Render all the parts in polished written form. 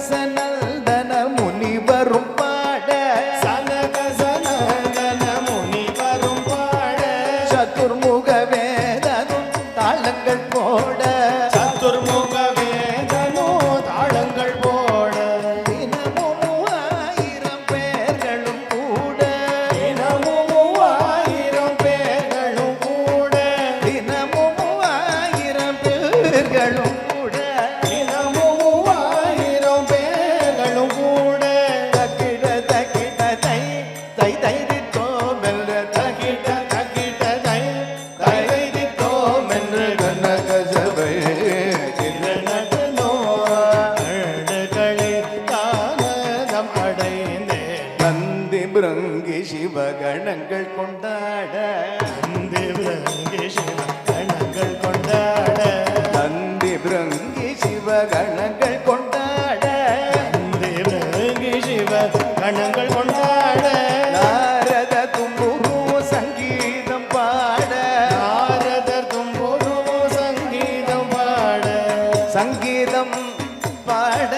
சனகசனந்தன முனிவரும் பாட சனகசனந்தன முனிவரும் பாட சதுர்முக வேதனும் தாளங்கள் போட சதுர்முக வேதனோ தாளங்கள் போட தினமும் 1000 பேர்களும் கூட தினமும் 1000 பேர்களும் கூட தினமும் 1000 பேர்களும் கூட தினமும் 1000 பேர்களும் கூட தக்கிட தக்கிட தை தை தைரித்தோ மெல்ல தகிட தகிட தை தைரித்தோம் என்று கனக சபை நடனோ அழகளே தானதம் அடைந்தே நந்தி பிருங்கி சிவகணங்கள் கொண்டாட தேவரங்கே சிவ கணங்கள் கொண்டாட நந்தி பிருங்கி சிவகணங்கள் கொண்டாட தேவரங்கே சிவ கணங்கள் கொண்டாட நாரத தும்புரு சங்கீதம் பாட நாரதர் தும்போது சங்கீதம் பாட சங்கீதம் பாட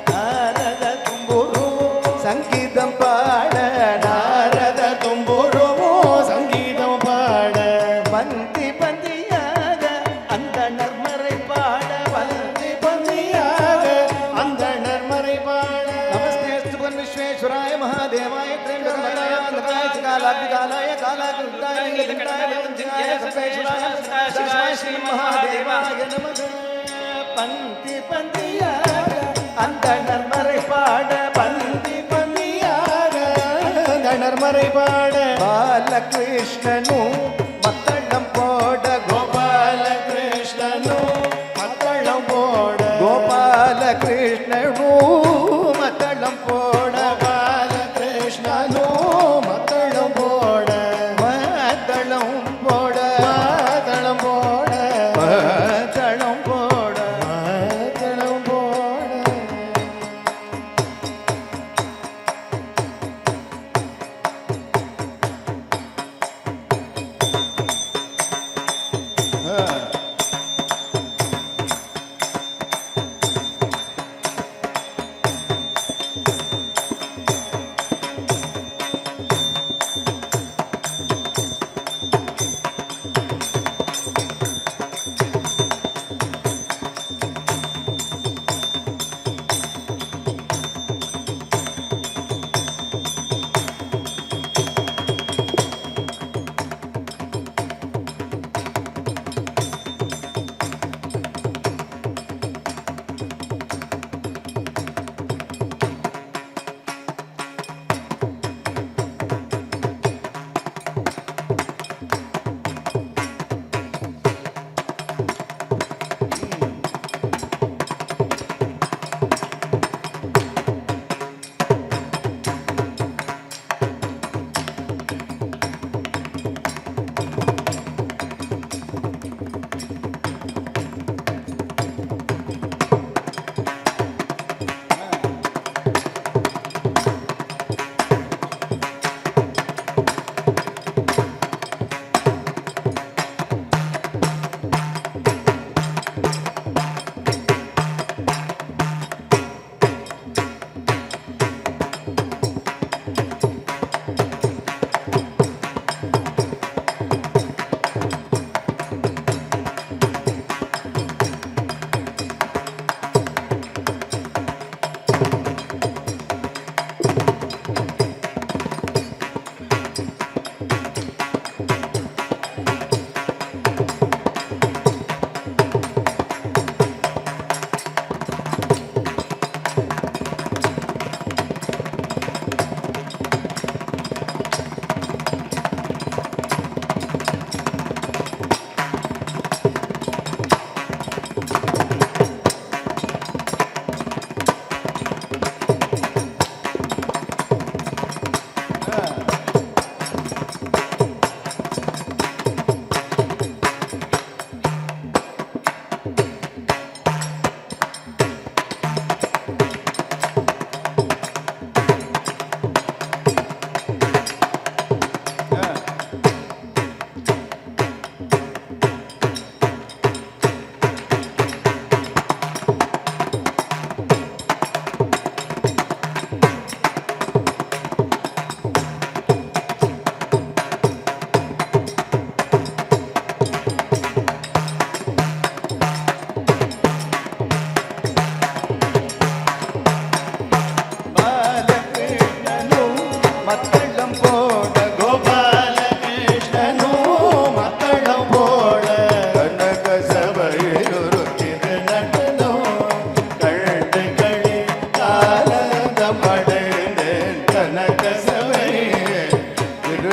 நாரத தும்புரு சங்கீதம் பாட நாரத தும்புருவோ சங்கீதம் பாட பந்தி பந்தியாக அந்த நர்மரை பாட பந்தி பந்தியாக அந்த நர்மரை பாட நமஸ்தே சுபன் விஸ்வேஸ்வராய மகாதேவாய த்ரியம்பகாய அந்தகாய காலாபிகாலாய காலாகுண்டாய லிங்கண்டாய வந்தஞ்சாய சர்வேஸ்வராய சிவாய ஸ்ரீ மகாதேவாய நமக பந்தி பந்தியாக அந்த நர்மரை பாட பந்தி பந்தியாக அந்த நர்மரை பாட பாலகிருஷ்ணனு மத்தளம் போட கோபால கிருஷ்ணனோ மத்தளம் போட கோபாலகிருஷ்ணனு மத்தளம் போட கோபால கிருஷ்ணனோ மத்தளம் போட மத்தளம் போட மத்தளம் போட மத்தளம் போட மத்தளம் போட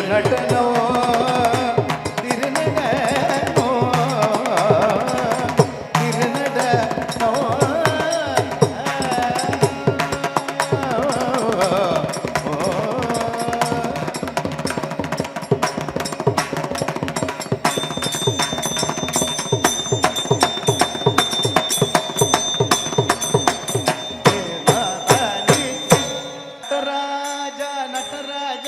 திருநடனோ திருநடனோ திருநடனோ ನಟರಾಜ ನಟರಾಜ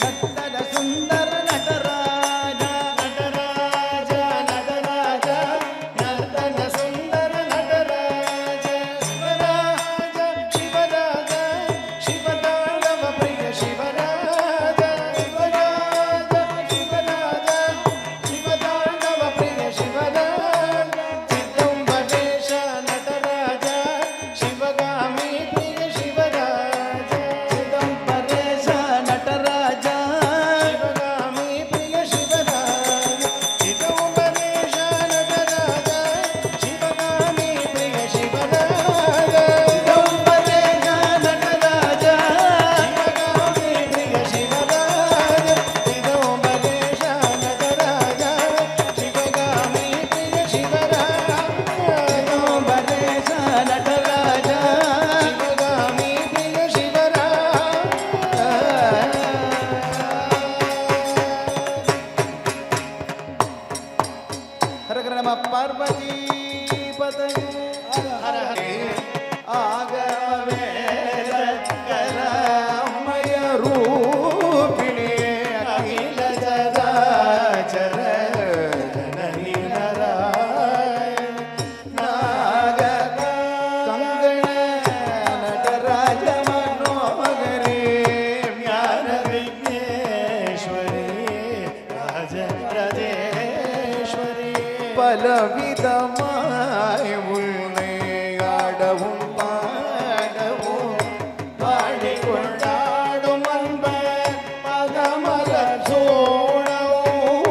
ನರ್ತನ ಸುಂದರ ನಟರಾಜ நடராஜ நடராஜ நர்த்தன சுந்தர நடராஜ சிவராஜ சிவராஜ சிவதாண்டவ பிரிய சிவராஜ சிவராஜ சிவராஜ சிவதாண்டவ பிரிய சிவராஜ சிதம்பரேಶ நடராஜ சிவகாமி பிரிய சிவராஜ ಚಿದಂಬರೇಶ ನಟರಾಜ ಶಿವಗಾಮಿ ಪ್ರಿಯ ಶಿವರಾಜ ಚಿದಂಬರೇಶ ನಟರಾಜ ಶಿವಗಾಮಿ ಪ್ರಿಯ ಶಿವರಾಜ ಚಿದಂಬರೇಶ ನಟರಾಜ ಶಿವಗಾಮಿ ಪ್ರಿಯ ಶಿವರಾಜ ಚಿದಂಬರೇಶ ನಟರಾಜ ಶಿವಗಾಮಿ ಪ್ರಿಯ ಶಿವರಾಜ ಚಿದಂಬರೇಶ ನಟರಾಜ ಶಿವಗಾಮಿ ಪ್ರಿಯ ಹರಗರ ನಮ ಪಾರ್ವತಿ ಪದಯೇ ಹರ ಹರ ಆಗವೇದ ಕರಮಯ ರೂಪಿಣಿ ಅಖಿಲ ಚರಾಚರ ಜನನಿ ನಾರಾಯಣ ನಾಗ ಕಂಗಣ ನಟರಾಜ ಮನೋಹರಿ ಜ್ಞಾನ ವಿಘ್ನೇಶ್ವರಿ ராஜராஜேஸ்வரி பலவிதமாய் உன்னை ஆடவும் பாடவும் கொண்டாடும் அன்ப பதமல சோழவும்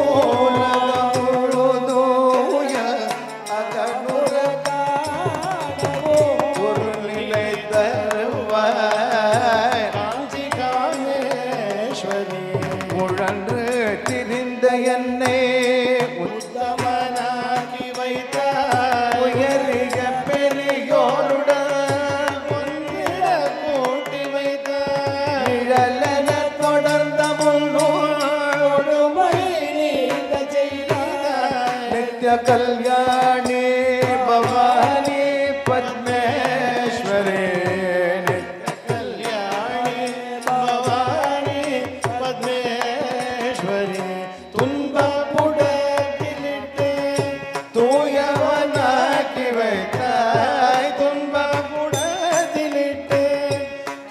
உலகமுழுதூய அகனுர காணவும் பொருளிலை தருவாய் காஞ்சி காமேஸ்வரி உழன்று திரிந்த என்னை உத்தமனாக்கி வைத்த உயரிக பெரியோருடன் பொன்னிட கூட்டி வைத்த நிழலென தொடர்ந்த முன்னோடுமை நீந்த செய்த நித்ய கல்யாணி பவானி பத்மேஸ்வரி நித்ய கல்யாணி பவானி பத்மேஸ்வரி துன்பப்புடத்திலிட்டு தூயவனாக்கி வைத்தாய் துன்பப்புடத்திலிட்டு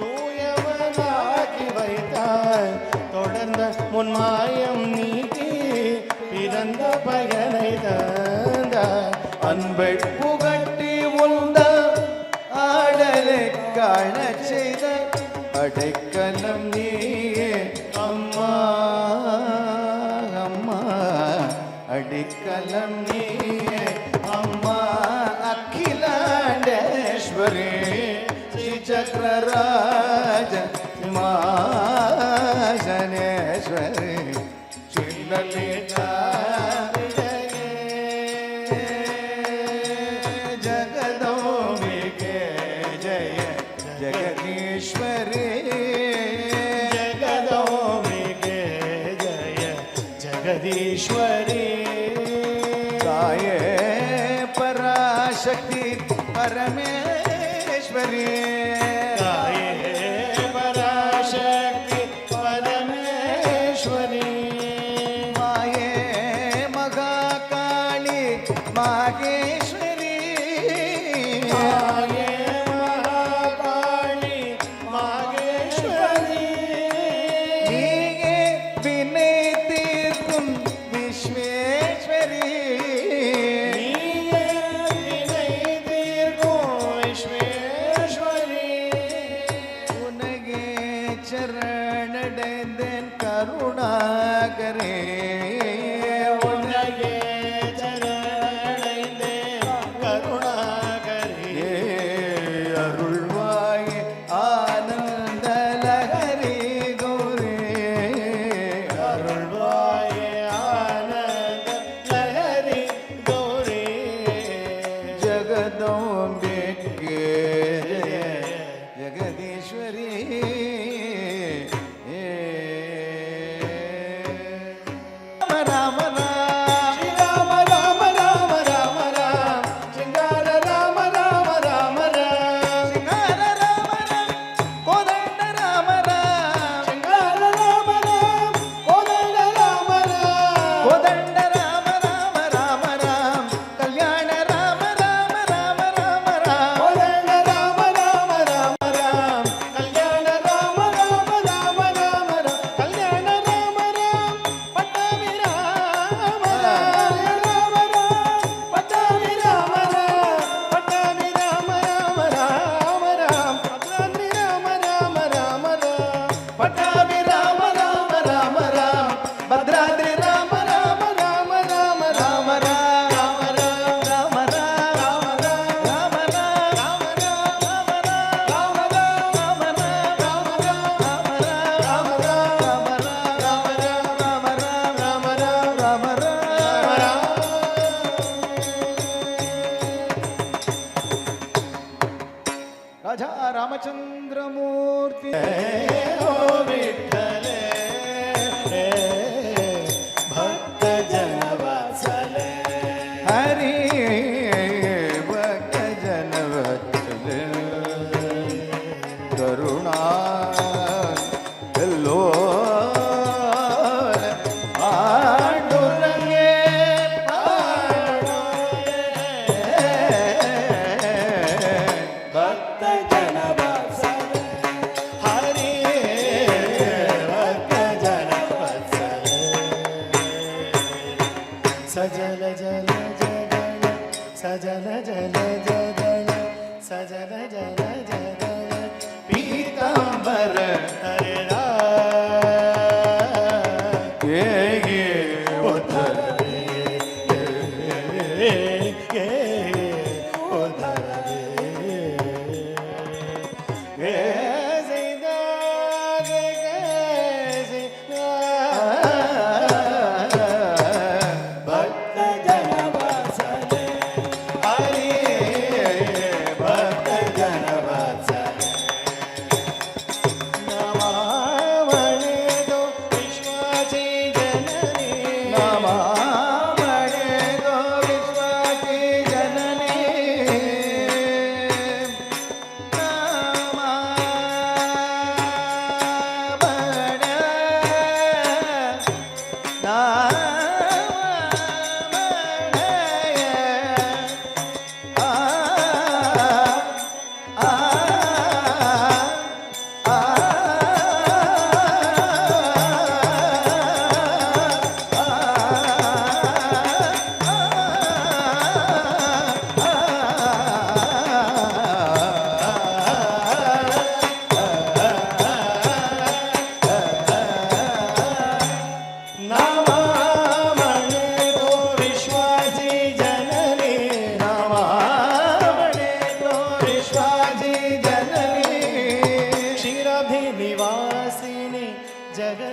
தூயவனாக்கி வைத்தாய் தொடர்ந்த முன்மாயம் நீக்கி பிறந்த பயனை தந்த அன்பை புகட்டி உந்த ஆடலை காணச் செய்த அடைக்கலம் நீயே அம்மா அம்மா அடிக்கலம் நீயே அம்மா அகிலாண்டேஸ்வரி ஸ்ரீ சக்கரராஜ சிம்மாசனேஸ்வரி ஸ்ரீலலிதா ஜகதோம்பிகே ஜய ஜகதீஸ்வரி ஜகதோம்பிகே ஜய ஜகதீஸ்வரி தாயே பராசக்தி பரமேஸ்வரி தாயே பராசக்தி பரமேஸ்வரி மாயே மகாகாளி மாகேஸ்வரி தாயே மகாகாளி மாகேஸ்வரி நீயே வினை தீர்க்கும் விஸ்வேஸ்வரி நீயே வினை தீர்க்கும் விஸ்வேஸ்வரி உனகே சரணடைந்தேன் கருணாகரே உனகே சரணடைந்தே கருணாகரி அருள்வாய் ஆனந்த லகரி கௌரே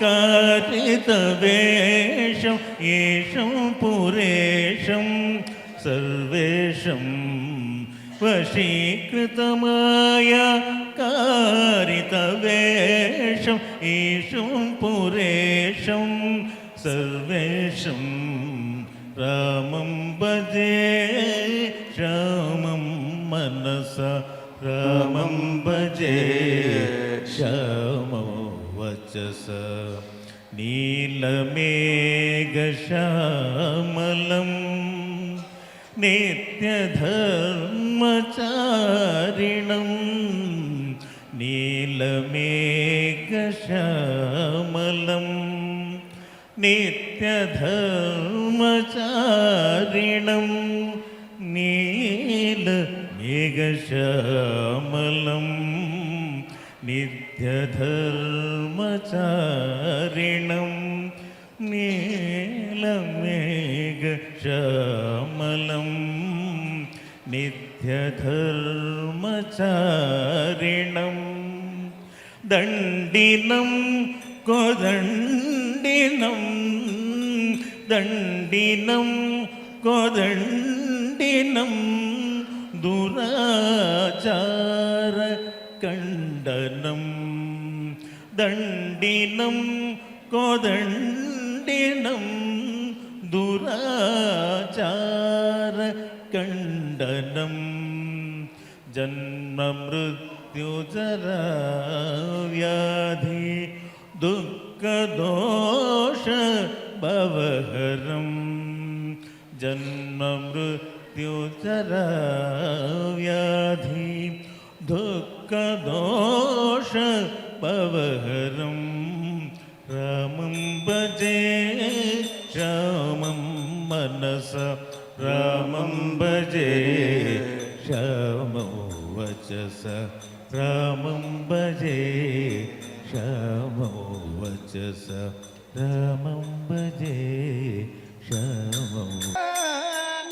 कारितवेषं येषं पुरेशं सर्वेशं वशीकृतमाया कारितवेषं येषं पुरेशं सर्वेशं रामं भजे श्यामं मनसा रामं भजे श्यामो वचस नीलमेघश्यामलं नित्यधर्मचारिणं नीलमेघश्यामलं नित्यधर्मचारिणं नीलमेघश्यामलं नित्यधर्मचारिणं नीलमेघश्यामलं नित्यधर्मचारिणं दण्डिनं कोदण्डिनं दण्डिनं कोदण्डिनं दुराचारकण्डनं दण्डिनं कोदण्डिनं दुराचारकण्डनं जन्ममृत्युजरा व्याधि दुःखदोष भवहरं जन्ममृत्युजरा व्याधि दुःखदोष भवहरं रामं भजे श्यामं मनसा रामं भजे श्यामो वचस रामं भजे श्यामो वचस रामं भजे श्यामो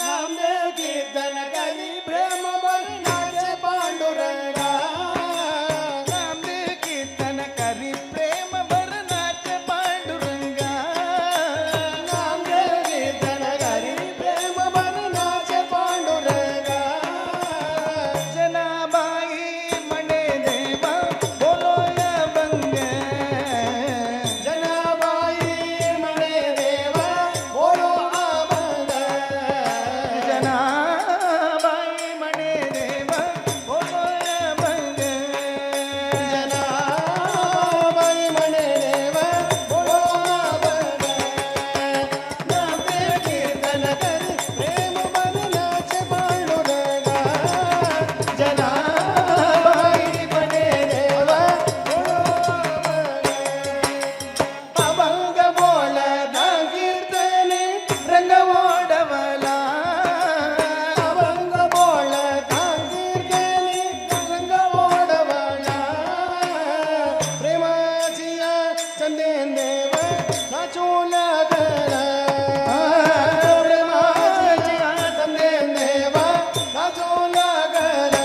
नामदेव कीर्तन करी प्रेम वर्णाचे पांडुरंगा नामदेव कीर्तन करी प्रेम वर्णाचे पांडुरंगा नामदेव कीर्तन करी प्रेम वर्णाचे पांडुरंगा जनाबाई म्हणे देवा बोलो अभंग जनाबाई म्हणे देवा बोलो अभंग जनाबाई म्हणे देवा बोलो अभंग जनाबाई म्हणे देवा बोलो अभंग नामदेव कीर्तन करी प्रेम वर्णाचे पांडुरंगा जनाबाई म्हणे देवा बोलो अभंग बोलदा कीर्तने रंग ओढवला अभंग बोलदा कीर्तने रंग ओढवला प्रेमाचिया चंदेन देव नाचू लागला प्रेमाचिया चंदेन देव नाचू लागला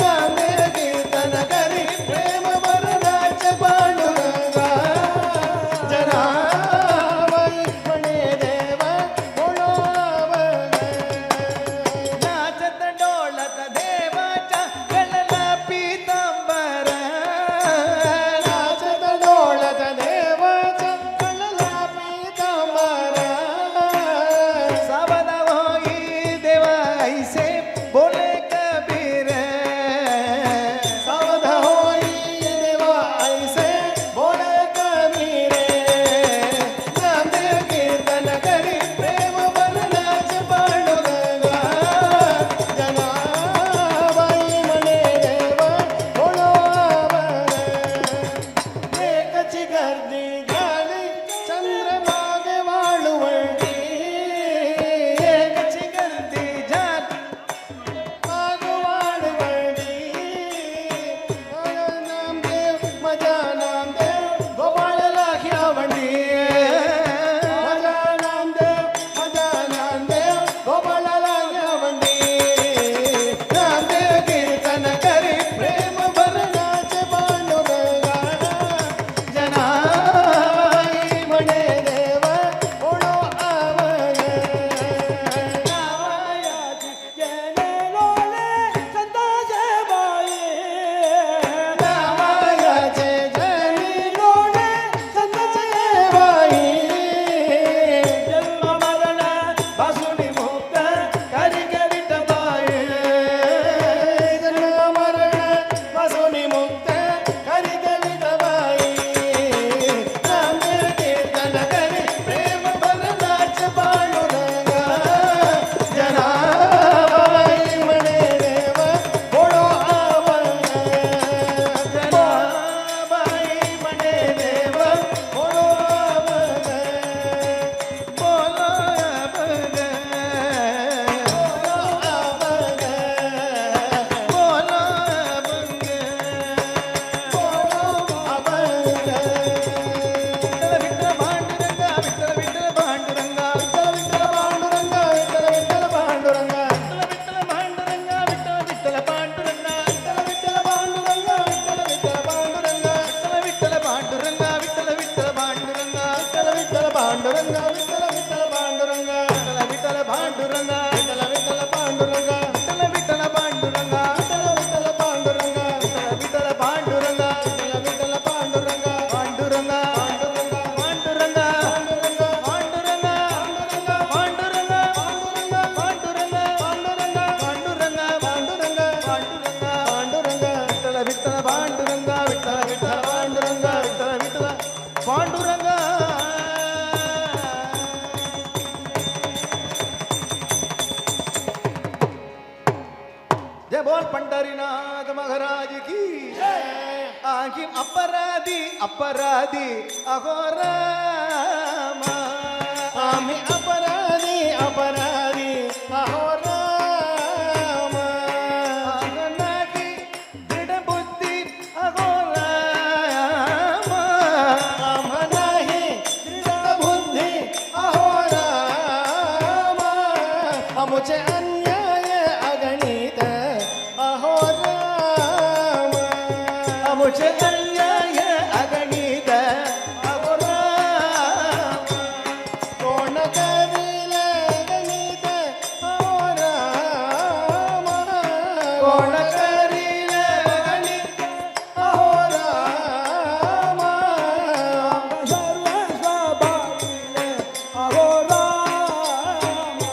नामदेव कीर्तन करी प्रेम वर्णाचे पांडुरंगा जनाबाई म्हणे देवा बोलो अभंग नाचत डोलत देवाच्या गळला पीतांबर नाचत डोलत देवाच्या कळला पीतांबर सावध होई देवा ऐसे बोले कबीर सावध होई देवा ऐसे बोले कबीर नामदेव कीर्तन करी प्रेम वर्णाचे पांडुरंगा जनाबाई म्हणे देवा बोलो अभंग एकची गर्दी झाली चंद्रभागे वाळवंटी एकची गर्दी झाली वाळवंटी नामदेव मजा नामदेव गोपाळला खिरावंडी मजा नामदेव गोपाळला खिरावंडी नामदेव कीर्तन करी प्रेम वर्णाचे पांडुरंगा जना पांडुरंग जय बोल पंढरीनाथ महाराज की आखी अपराधी अपराधी अहोरामा आम्ही अपराधी अपराधी अहोरामा नाकी दृढ बुद्धी अहोरामा आम्हा नाही दृढ बुद्धी अहोरामा आमुचे अन्याय अगणित अहोरामा मुझे अन्याय अगणित अहोरामा कोण करीले गणित अहोरामा कोण करीले गणित अहोरामा सर्व स्वभाविले अहोरामा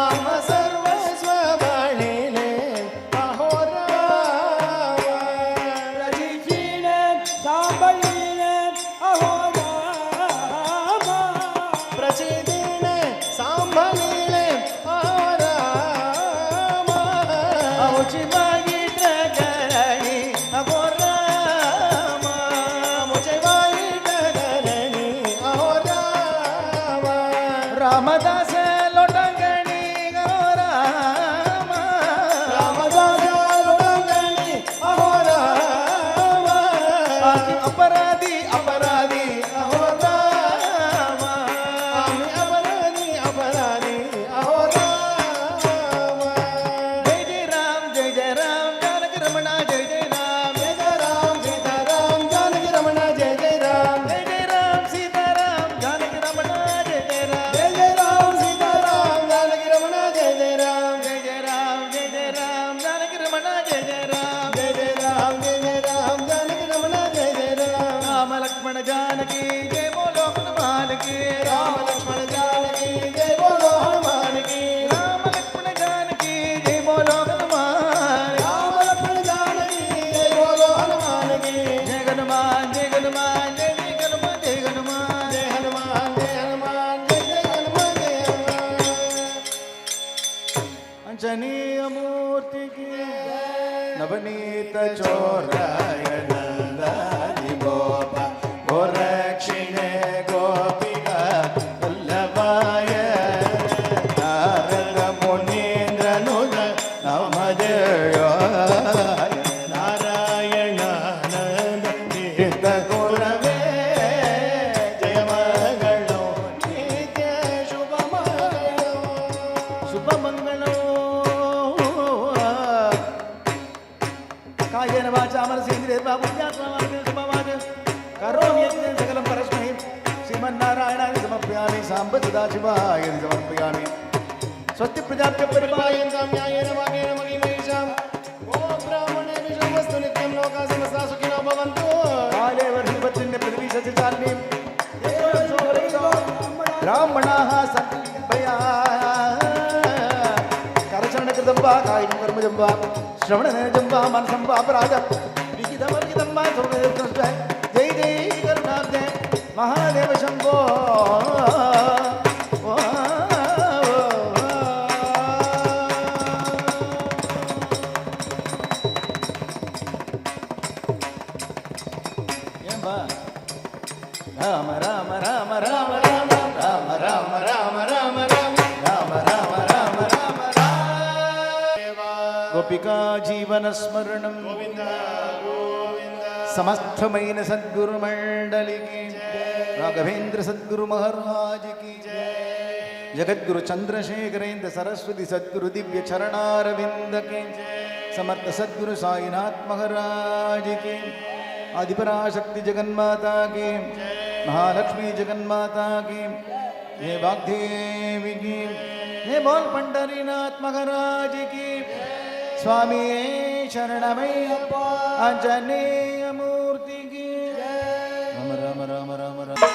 आम सर्व स्वबळीले अहोरामा प्रजितीने सांभळीने अहोरामा प्रचितीने सांभाळिले अहोरामा अमुची वाईट करणी अहोरामा मुझे वाईट करणी अहोरामा रामदास लोटंगणी अहोरामा रामदास लोटंगणी अहोरामा आखी अपराधी अपराधी अहोरामा आम्ही अपराधी अपराधी अहोरामा जय जय राम जानकी रमणा जय जय राम जय जय राम सीताराम जानकी रमणा जय जय राम जय जय राम सीताराम जानकी रमणा जय जय राम जय जय राम सीताराम जानकी रमणा जय जय राम जय जय राम जानकी रमणा जय जय राम जय जय राम जानकी रमणा जय जय राम राम लक्ष्मण जानकी जय बोलो हनुमान की राम लक्ष्मण जानकी जय बोलो हनुमान की राम लक्ष्मण जानकी जय बोलो हनुमान राम लक्ष्मण जानकी जय बोलो हनुमान की जय हनुमान जय हनुमान जय जय हनुमान जय हनुमान जय हनुमान जय हनुमान जय जय हनुमान जय हनुमान अंजनीय मूर्ति की नवनीत चोराय नंदादि गोप गोरक्षिणे गोपिका वल्लभाय नारद मुनीन्द्र नुज नमजयाय नारायणानंद तीर्थ गुरवे जय मंगलो नित्य शुभमंगलो शुभ मंगलो कायेन वाचा मनसेन्द्रियर्वा बुद्ध्यात्मना शुभवाच करोमि यज्ञं सकलं परस्मै श्रीमन्नारायणाय समर्पयामि साम्ब सदाशिवाय समर्पयामि स्वस्ति प्रजाभ्यः परिपालयन्तां न्यायेन वागेन महीमैषां गो ब्राह्मणेभ्यः शुभमस्तु नित्यं लोकाः समस्ताः सुखिनो भवन्तु काले वर्षिपत्तिन्य पृथ्वी सच्चार्णीं ब्राह्मणाः सद्भया करचरणकृतं वा कायिकं कर्मजं वा श्रवणनयजं वा मनसं वा अपराध विहितमर्जितं वा सौनयत्नश्च जय जय करुणाब्धे महादेव शम्भो राम राम राम राम राम राम राम राम राम राम राम राम राम राम राम गोपिका जीवन स्मरणं समस्तमैन सद्गुरु मंडली की राघवेंद्र सद्गुरु महाराज की जगद्गुरु चंद्रशेखरेंद्र सरस्वती सद्गुरु दिव्य चरणारविंद के समर्थ सद्गुरु साईनाथ महाराज की आदिपराशक्ति जगन्माता की महालक्ष्मी जगन्माता की हे वाग्देवी की हे बोल पंढरीनाथ महाराज की स्वामी शरणमय्यप्पा आंजनेय मूर्ति की राम राम राम राम राम